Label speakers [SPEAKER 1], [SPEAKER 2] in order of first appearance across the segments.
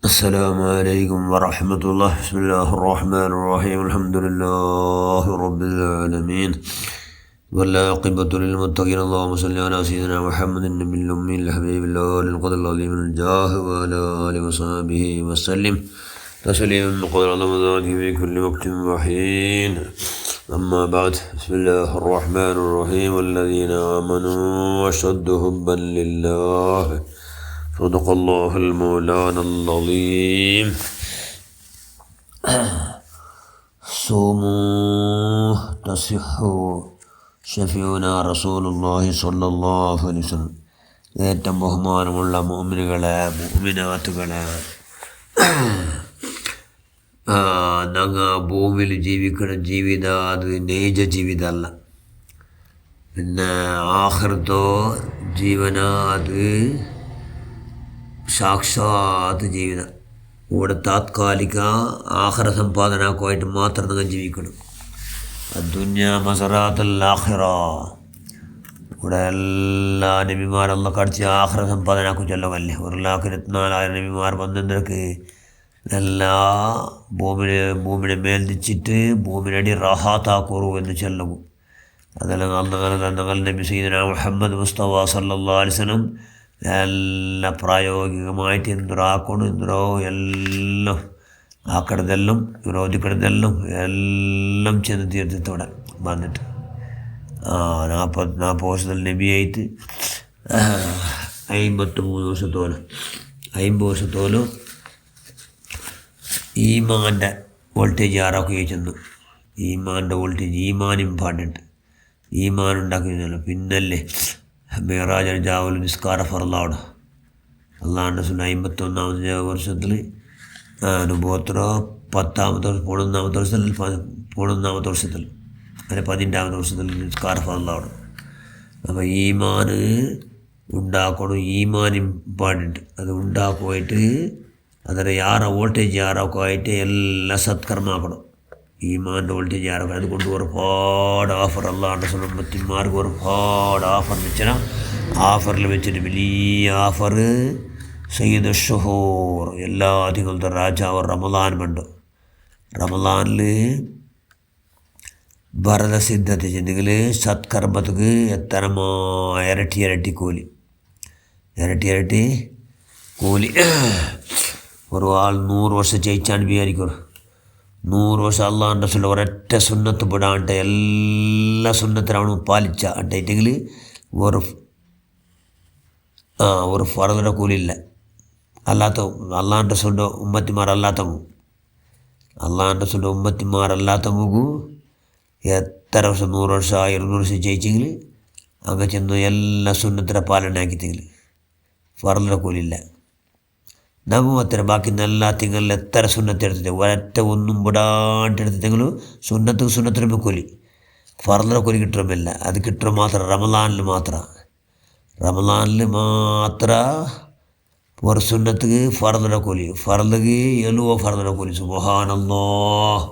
[SPEAKER 1] السلام عليكم ورحمة الله. بسم الله الرحمن الرحيم. الحمد لله رب العالمين والعاقبة للمتقين. اللهم صل على سيدنا محمد النبي الأمي الحبيب الله القدر العظيم الجاه وعلى آله وصحبه وسلم تسليما بقدر رمضان في كل وقت وحين. أما بعد، بسم الله الرحمن الرحيم. والذين آمنوا أشد حبا لله صدق الله المولانا العظيم. صوموا تصحوا ഷഫീഉനാ റസൂലുള്ളാഹി സ്വല്ലല്ലാഹു അലൈഹി വസല്ലം. ഏറ്റവും ബഹുമാനമുള്ള മുഅ്മിനുകളെ, മുഅ്മിനാത്തുകളെ, ഞങ്ങൾ ഭൂമിയിൽ ജീവിക്കുന്ന ജീവിതം അത് നൈജ ജീവിതമല്ല. പിന്നെ ആഖിറത്തോ ജീവന അത് സാക്ഷാತ್ ജീവിതം. ഇവിടെ താത്കാലിക ആഖിറ സമ്പാദനക്കുമായിട്ട് മാത്രം നിങ്ങൾ ജീവിക്കണം. ദുനിയ മസറാത്തുൽ ആഖിറ. ഇവിടെ എല്ലാ നബിമാരെല്ലാം കടിച്ച് ആഖിറ സമ്പാദനക്കും ചെല്ലവല്ലേ. 1,24,000 നബിമാർ വന്നതിനക്ക് എല്ലാ ഭൂമിയുടെ മേൽ നിച്ചിട്ട് ഭൂമിയുടെ റാഹാത്താക്കുറു എന്ന് ചെല്ലും. അതെല്ലാം ഞങ്ങൾ നബി സയ്യിദുനാ മുഹമ്മദ് മുസ്തഫ സല്ലല്ലാഹു അലൈഹി വസല്ലം എല്ലാ പ്രായോഗികമായിട്ട് എന്തൊരാക്കണം, എന്തൊരോ എല്ലാം ആക്കണതെല്ലാം വിരോധിക്കണതെല്ലാം എല്ലാം ചെന്ന് തീർത്തിത്തോടെ വന്നിട്ട് 40 വർഷത്തിൽ നബിയായിട്ട് 53 വർഷത്തോലും ഈമാൻ്റെ വോൾട്ടേജ് ആറാക്കുകയോ ചെന്നു. ഈമാൻ്റെ വോൾട്ടേജ്, ഈമാൻ ഇമ്പോർട്ടൻറ്റ്. ഈമാൻ ഉണ്ടാക്കുന്നതല്ലോ. പിന്നല്ലേ മിറാജ് ജാവൽ നിസ്കാര ഫർളാണ്. അള്ളാഹുവിൻ്റെ റസൂൽ 51 വർഷത്തിൽ അനുഭവത്ര 10ാമത്തെ വർഷം 11ാമത്തെ വർഷത്തിൽ അല്ലെ 15ാമത്തെ വർഷത്തിൽ നിസ്കാര ഫർളാണ്. അപ്പോൾ ഈമാൻ ഉണ്ടാക്കണം. ഈമാൻ ഇമ്പോർട്ടൻറ്റ്. അത് ഉണ്ടാക്കുമായിട്ട് ಅದರ ಯಾರ ವೋಲ್ಟೇಜ್ ಯಾರಕ್ಕಾയിട്ട് ಎಲ್ಲ സത്കർമാക്കണം. ഈമാൻ്റെ വോൾട്ടേജ് ആരൊക്കെ അതുകൊണ്ട് ഒരുപാട് ഓഫർ അല്ലാണ്ട് സുന്നത്തിന്മാർക്ക് ഒരുപാട് ഓഫർ വെച്ചാൽ ഓഫറിൽ വെച്ചിട്ട് വലിയ ഓഫർ സയ്യിദ് ഷുഹൂർ എല്ലാ തിങ്കളത്തെ രാജാവ് റമദാൻ ഉണ്ട്. റമദാനിൽ ഭരത സിദ്ധത്തെ ചെന്നെങ്കിൽ സത്കർമ്മത്തിക്ക് എത്തരമാ ഇരട്ടി കൂലി. ഒരു ആൾ 100 വർഷം ജയിച്ചാണ് വിചാരിക്കും. 100 വർഷം അള്ളാഹുവിൻ്റെ റസൂൽ ഒരൊറ്റ സുന്നത്ത് വിടാണ്ട് എല്ലാ സുന്നത്തിനാണ് പാലിച്ച അണ്ടെങ്കിൽ ഒരു ഫറദിൻ്റെ കൂലിയില്ല. അല്ലാത്ത അള്ളാഹുവിൻ്റെ റസൂലിൻ്റെ ഉമ്മത്തിമാരല്ലാത്ത മുഖു എത്ര വർഷം 100 വർഷം 200 വർഷം ജയിച്ചെങ്കിൽ അങ്ങ് ചെന്ന് എല്ലാ സുന്നത്തിൻ്റെ പാലന ആക്കിത്തെങ്കിൽ ഫറദിൻ്റെ കൂലിയില്ല. ನಾವು ಹತ್ತಿರ ಬಾಕಿನ ಎಲ್ಲ ತಿಂಗಳಲ್ಲಿ ಎತ್ತರ ಸುನ್ನತ್ತು ಇರ್ತದೆ. ಒರಟ್ಟೆ ഒന്നും ಬಿಡಾಂಟ್ എടുത്തെങ്കിലും സുന്നത്തിന് കൂലി. ഫർദിൻ്റെ കൂലി കിട്ടുമില്ല. അത് കിട്ടുക മാത്രം റമദാനിൽ മാത്രം ഒരു സുന്നത്തിക്ക് ഫർദിൻ്റെ കൂലി. ഫർദിക്ക് 70 ഫർദിൻ്റെ കൂലി. സുബ്ഹാനല്ലാഹ്.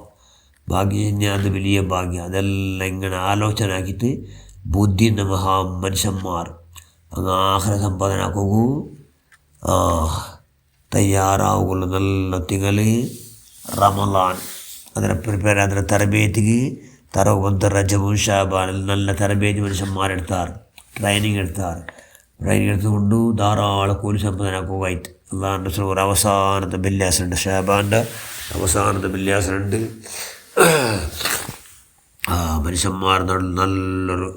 [SPEAKER 1] ഭാഗ്യം, അത് വലിയ ഭാഗ്യം. അതെല്ലാം ഇങ്ങനെ ആലോചന ആക്കിയിട്ട് ബുദ്ധിന്ന മനുഷ്യന്മാർ അങ്ങ് ആഖിറ സമ്പാദനക്കൂ തയ്യാറാവുകയുള്ളൂ. നല്ല തിങ്കൾ റമദാൻ. അതിനെ പ്രിപ്പയർ അതിൻ്റെ തരബേത്തിക്ക് തറവുബന്ത് റജബും ഷാബാനിൽ നല്ല തരബേത്തി മനുഷ്യന്മാരെടുത്താറ്, ട്രെയിനിങ് എടുത്തുകൊണ്ട് ധാരാളം കൂലി സമ്പാദനക്കുമായിട്ട് അള്ളാഹുവിൻ്റെ റസൂൽ ഒരു അവസാനത്തെ ബല്യാസനുണ്ട്. ഷാബാൻ്റെ അവസാനത്തെ ബല്യാസനുണ്ട്. മനുഷ്യന്മാരുടെ നല്ലൊരു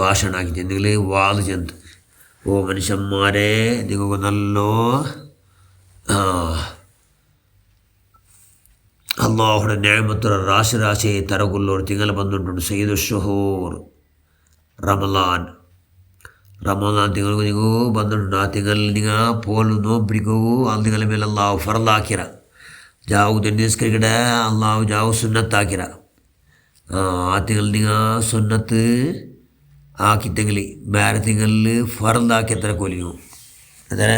[SPEAKER 1] ഭാഷണാക്കി ചെന്നെങ്കിൽ വാത് ചെന്ന്, ഓ മനുഷ്യന്മാരെ, നിങ്ങൾക്ക് നല്ലോ അള്ളാഹുടെ നിഅമത്തുള്ള രാശി തരകുള്ളൊരു തിങ്കൾ വന്നിട്ടുണ്ട്. സയ്യിദ് ഷുഹൂർ റമദാൻ തിങ്ങൾക്ക് നിങ്ങൾ വന്നിട്ടുണ്ട്. ആ തിങ്കളിൽ നിങ്ങൾ പോലും നോമ്പിടിക്കൂ. ആ തിങ്കളെ മേലെ അള്ളാഹു ഫർദാക്കിര. ജാവു നിസ്കരിക്കട അള്ളാഹു ജാവു സുന്നത്താക്കിര. ആ തിങ്കളിൽ നിങ്ങൾ സുന്നത്ത് ആക്കിത്തെങ്കിൽ വേറെ തിങ്കളിൽ ഫർദാക്കി എത്ര കൊല്ലിയോ. അതെ,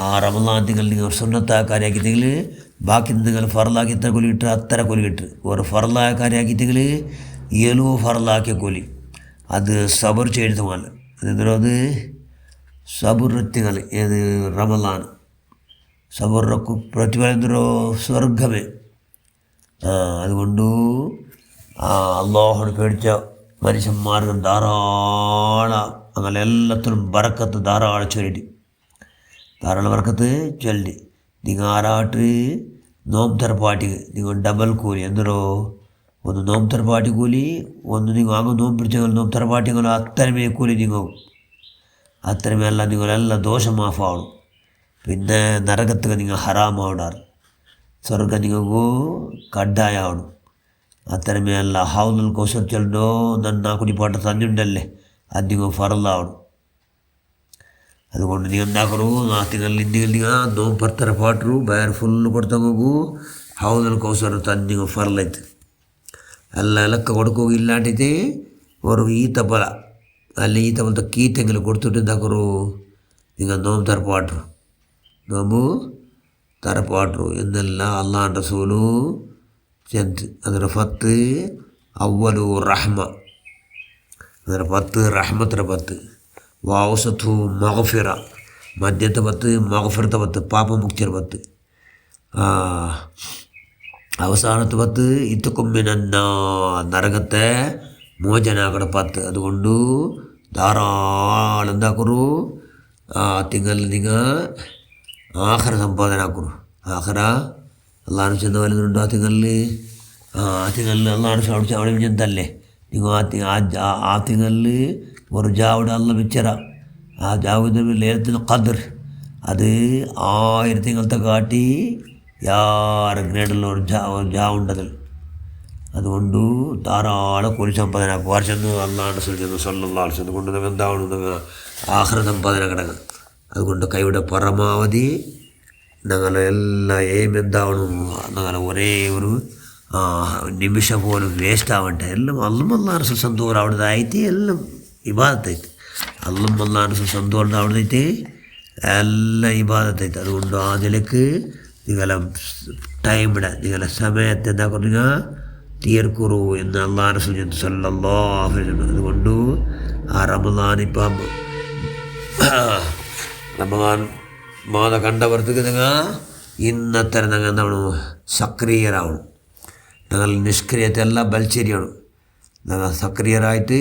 [SPEAKER 1] ആ റമദാൻ തിങ്കൾ നിങ്ങൾ സുന്നത്തായ കാര്യമാക്കിത്തെങ്കിൽ ബാക്കി നിങ്ങൾ ഫർദാക്കി എത്ര കൊല്ലി കിട്ടുക അത്ര കൊല്ലി കിട്ടുക. ഒരു ഫർദായ കാര്യമാക്കിത്തെങ്കിൽ 70 ഫർദാക്കിയ കൊല്ലി. അത് സബർ ചെയ്തു പോലെ അത് സബുറത്തികൾ ഏത് റമദാൻ സബറുടെ പ്രതിഫലം എന്തോ സ്വർഗമേ. അതുകൊണ്ട് അള്ളാഹുവിനെ പേടിച്ച മനുഷ്യന്മാർക്ക് ധാരാളം അങ്ങനെ എല്ലാത്തിനും ബറക്കത്ത് ധാരാളം ചൊല്ലി ബറക്കത്ത് ചൊല്ലി. നിങ്ങൾ ആറാട്ട് നോമ്പ് പാട്ടി നിങ്ങൾ ഡബൽ കൂലി എന്തോ ഒന്ന് നോമ്പ് പാട്ടി കൂലി, ഒന്ന് നിങ്ങൾ അങ്ങ് നോമ്പ് പിടിച്ചെങ്കിൽ നോമ്പ് പാട്ടിങ്ങൾ അത്രമേ കൂലി നിങ്ങൾ അത്രമേല്ല നിങ്ങളെല്ലാം ദോഷം മാഫാവണം. പിന്നെ നരകത്തിൽ നിങ്ങൾ ഹറാമാവിടാറ്, സ്വർഗം നിങ്ങൾക്ക് കഡ്ഡായാവണം. അത്രമേല്ല ഹൗദുൽ കൗസർ ചൊല്ലോ നന്നാ കുടിപ്പാട്ട തന്നുണ്ടല്ലേ, അത് നിങ്ങൾ ഫറലാവണം. അതുകൊണ്ട് ನೀವು എന്താക്കರು ತಿಂಗಳಲ್ಲಿ ನೀವು ನೋವು ಪಾಟ್ರು ಬೇರೆ ಫುಲ್ ಕೊಡ್ತಾ ಹೋಗು ಹೌದಲ್ಲಿ ಕೌಸರ ತಂದು ನೀವು ಫರ್ಲೈತೆ ಎಲ್ಲ ಲೆಕ್ಕ ಕೊಡ್ಕೋಗಿ ಇಲ್ಲಾಂಟೈತೆ ಅವರು ಈತ ಬಲ ಅಲ್ಲಿ ಈತ ಬಲತ ಕೀತೆಂಗೆಲ್ಲ കൊടുത്തിട്ടുണ്ടാക്കರು നിങ്ങൾ നോമ്പ് തറപ്പാട്ടു എന്നെല്ലാം അള്ളാഹ് റസൂലു ചെന്ന് ಅದರ 10 ಅವ್ವಲು ರಹ್ಮ, ಅದರ 10 റഹ്മത്തിൻ്റെ 10 വാവസത്തു മഗ്ഫിറ, മധ്യത്തെ 10 മഗ്ഫിറത്തെ 10 പാപമുക്തിയുടെ 10, അവസാനത്തെ 10 ഇത്തുക്കുമ്മിനന്ന നരകത്തെ മോചനാക്കട 10. അതുകൊണ്ട് ധാരാളം എന്താക്കറു തിങ്കളിൽ നിങ്ങൾ ആഖിറ സമ്പാദന ആക്കറു. ആഖിറ അള്ളാഹു ചെന്ന് വരുന്നുണ്ടോ ആ തിങ്കളിൽ അള്ളാഹു അവിടെ ചെന്തല്ലേ നിങ്ങൾ ആ തിങ്കളിൽ ഒരു ജാവിടെ അല്ല വെച്ചറ. ആ ജാവിൻ്റെ ലേലത്തിൽ ഖദർ അത് 1000 തിങ്കളത്തെ കാട്ടി യാറ് ഗ്രേഡുള്ള ഒരു ജാവുണ്ടതിൽ. അതുകൊണ്ട് ധാരാളം കൂലി സമ്പാദന വർഷം അള്ളാഹുടെ സല്ലല്ലാഹു അലൈഹി വസല്ലം കൊണ്ട് നിങ്ങൾ എന്താവണം, നിങ്ങൾ ആഖിറ സമ്പാദന കിടങ്ങും. അതുകൊണ്ട് കൈയുടെ പരമാവധി ഞങ്ങളെല്ലാം എയിം എന്താവണം, ഞങ്ങളെ ഒരേ ഒരു നിമിഷം പോലും വേസ്റ്റ് ആവട്ടെ. എല്ലാം അള്ളാഹു സന്തോഷം അവിടുത്തെ ആയിട്ട് എല്ലാം ഇബാദത്തൈತೆ, അള്ളാഹു സന്തോഷം അവിടുത്തെ എല്ലാം ഇബാദത്തൈತೆ. അതുകൊണ്ട് ആ നിലക്ക് നിങ്ങളെ ടൈമിടെ നിങ്ങളെ സമയത്ത് എന്താ പറയുക തീർക്കുറു എന്ന് അള്ളാഹു റസൂൽ സല്ലല്ലാഹു അലൈഹി വസല്ലം. അതുകൊണ്ട് ആ റമദാൻ മാത കണ്ടവർക്ക് നിങ്ങൾ ഇന്നത്തെ നിങ്ങൾ എന്താണ് സക്രിയരാവണം. ഞങ്ങൾ നിഷ്ക്രിയത്തെ എല്ലാം ബൽച്ചേരിയാണ്. ഞങ്ങൾ സക്രിയരായിട്ട്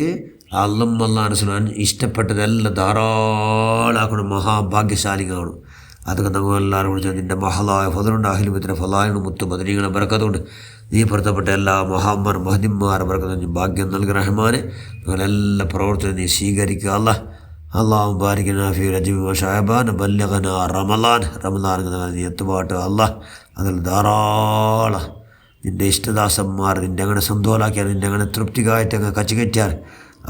[SPEAKER 1] അള്ളാഹു റസൂൽ ഇഷ്ടപ്പെട്ടതെല്ലാം ധാരാളമാക്കണം, മഹാഭാഗ്യശാലികളാണ്. അതൊക്കെ നമ്മൾ എല്ലാവരും വിളിച്ചാൽ നിൻ്റെ മഹലായ ഫദലുണ്ട് അഹിലുമിത്ര ഫലായാണ് മുത്തു ബദരീകളെ ബറക്കത്തുണ്ട്. നീ പൊരുത്തപ്പെട്ട എല്ലാ മഹാന്മാർ മഹദിന്മാരെ ബറക്കത്തുണ്ട് ഭാഗ്യം നൽകി റഹ്മാനെ. ഞങ്ങളെല്ലാ പ്രവർത്തനം നീ സ്വീകരിക്കുക. അള്ളാഹു ബാരികനാ ഫീ റജബി വ ശഅബാൻ ബല്ലഗനാ റമളാൻ നീ എത്തുപാട്ട് അള്ളാഹ് അതിൽ ധാരാളം നിൻ്റെ ഇഷ്ടദാസന്മാർ നിൻ്റെ അങ്ങനെ സന്തോഷാക്കിയാൽ നിൻ്റെ അങ്ങനെ തൃപ്തികായിട്ട് അങ്ങ് കച്ചുകെറ്റിയാൽ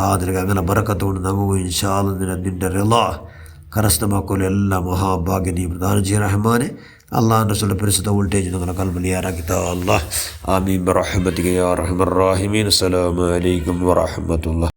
[SPEAKER 1] അതിലേക്ക് അങ്ങനെ ബറക്കത്തുകൊണ്ട് നമുക്ക് ഇൻഷാ അല്ലാഹ് നിൻ്റെ റിളാ കരസ്ഥമാക്കലും എല്ലാ മഹാഭാഗ്യം നീ പ്രദാനം ചെയ്യ റഹ്മാനെ. അള്ളാഹുവിൻ്റെ റസൂലിൻ്റെ പരിശുദ്ധ വോൾട്ടേജ് നിങ്ങളുടെ കൽബിലിയാറാക്കി താ അല്ലാഹ്. ആമീൻ ബിറഹ്മതിക യാ അർഹമർ റഹീമീൻ. അസ്സലാമു അലൈക്കും വറഹ്മത്തുള്ളാഹി.